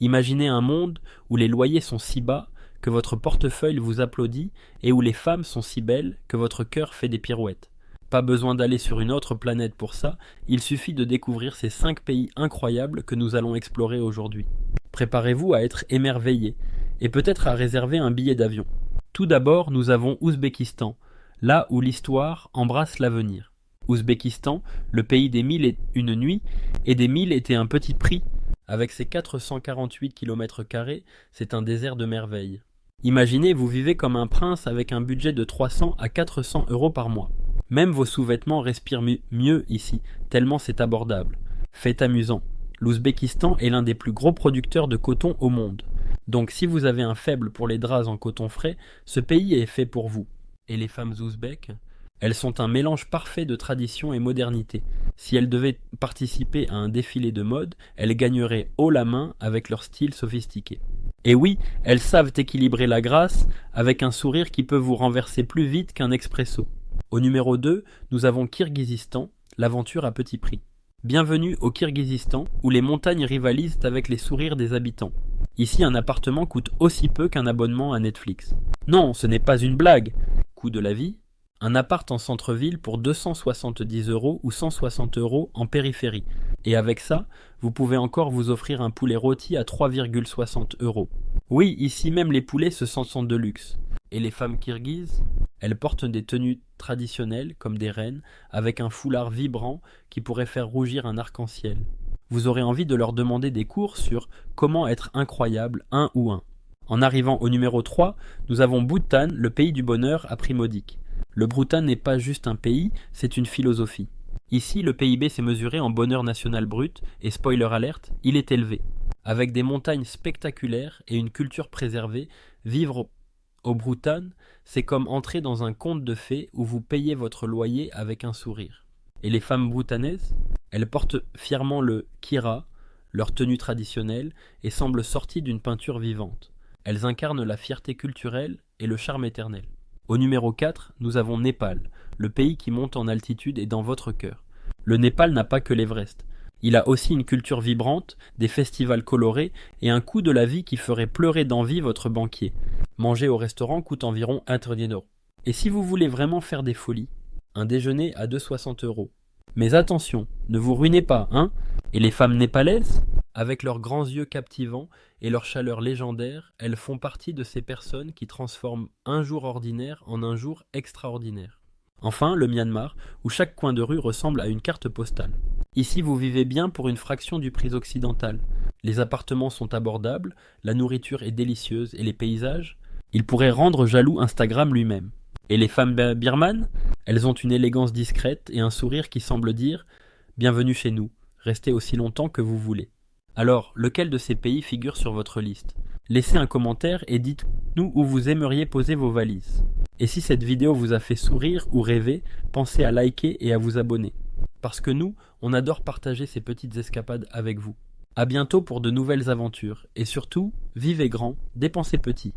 Imaginez un monde où les loyers sont si bas que votre portefeuille vous applaudit et où les femmes sont si belles que votre cœur fait des pirouettes. Pas besoin d'aller sur une autre planète pour ça, il suffit de découvrir ces 5 pays incroyables que nous allons explorer aujourd'hui. Préparez-vous à être émerveillé et peut-être à réserver un billet d'avion. Tout d'abord, nous avons Ouzbékistan, là où l'histoire embrasse l'avenir. Ouzbékistan, le pays des 1001 nuits et des 1001 petits prix, avec ses 448 km², c'est un désert de merveilles. Imaginez, vous vivez comme un prince avec un budget de 300 à 400 euros par mois. Même vos sous-vêtements respirent mieux ici, tellement c'est abordable. Fait amusant, l'Ouzbékistan est l'un des plus gros producteurs de coton au monde. Donc si vous avez un faible pour les draps en coton frais, ce pays est fait pour vous. Et les femmes ouzbèques ? Elles sont un mélange parfait de tradition et modernité. Si elles devaient participer à un défilé de mode, elles gagneraient haut la main avec leur style sophistiqué. Et oui, elles savent équilibrer la grâce avec un sourire qui peut vous renverser plus vite qu'un expresso. Au numéro 2, nous avons Kirghizistan, l'aventure à petit prix. Bienvenue au Kirghizistan, où les montagnes rivalisent avec les sourires des habitants. Ici, un appartement coûte aussi peu qu'un abonnement à Netflix. Non, ce n'est pas une blague. Coût de la vie ? Un appart en centre-ville pour 270 euros ou 160 euros en périphérie. Et avec ça, vous pouvez encore vous offrir un poulet rôti à 3,60 euros. Oui, ici même les poulets se sentent de luxe. Et les femmes kirghizes ? Elles portent des tenues traditionnelles comme des reines, avec un foulard vibrant qui pourrait faire rougir un arc-en-ciel. Vous aurez envie de leur demander des cours sur comment être incroyable un ou un. En arrivant au numéro 3, nous avons Bhoutan, le pays du bonheur à prix modique. Le Bhoutan n'est pas juste un pays, c'est une philosophie. Ici, le PIB s'est mesuré en bonheur national brut, et spoiler alerte, il est élevé. Avec des montagnes spectaculaires et une culture préservée, vivre au Bhoutan, c'est comme entrer dans un conte de fées où vous payez votre loyer avec un sourire. Et les femmes bhoutanaises ? Elles portent fièrement le kira, leur tenue traditionnelle, et semblent sorties d'une peinture vivante. Elles incarnent la fierté culturelle et le charme éternel. Au numéro 4, nous avons Népal, le pays qui monte en altitude et dans votre cœur. Le Népal n'a pas que l'Everest. Il a aussi une culture vibrante, des festivals colorés et un coût de la vie qui ferait pleurer d'envie votre banquier. Manger au restaurant coûte environ 1 dinars. Et si vous voulez vraiment faire des folies, un déjeuner à 2,60 euros. Mais attention, ne vous ruinez pas, hein ? Et les femmes népalaises ? Avec leurs grands yeux captivants et leur chaleur légendaire, elles font partie de ces personnes qui transforment un jour ordinaire en un jour extraordinaire. Enfin, le Myanmar, où chaque coin de rue ressemble à une carte postale. Ici, vous vivez bien pour une fraction du prix occidental. Les appartements sont abordables, la nourriture est délicieuse et les paysages, ils pourraient rendre jaloux Instagram lui-même. Et les femmes birmanes ? Elles ont une élégance discrète et un sourire qui semble dire « Bienvenue chez nous, restez aussi longtemps que vous voulez ». Alors, lequel de ces pays figure sur votre liste ? Laissez un commentaire et dites-nous où vous aimeriez poser vos valises. Et si cette vidéo vous a fait sourire ou rêver, pensez à liker et à vous abonner. Parce que nous, on adore partager ces petites escapades avec vous. À bientôt pour de nouvelles aventures. Et surtout, vivez grand, dépensez petit.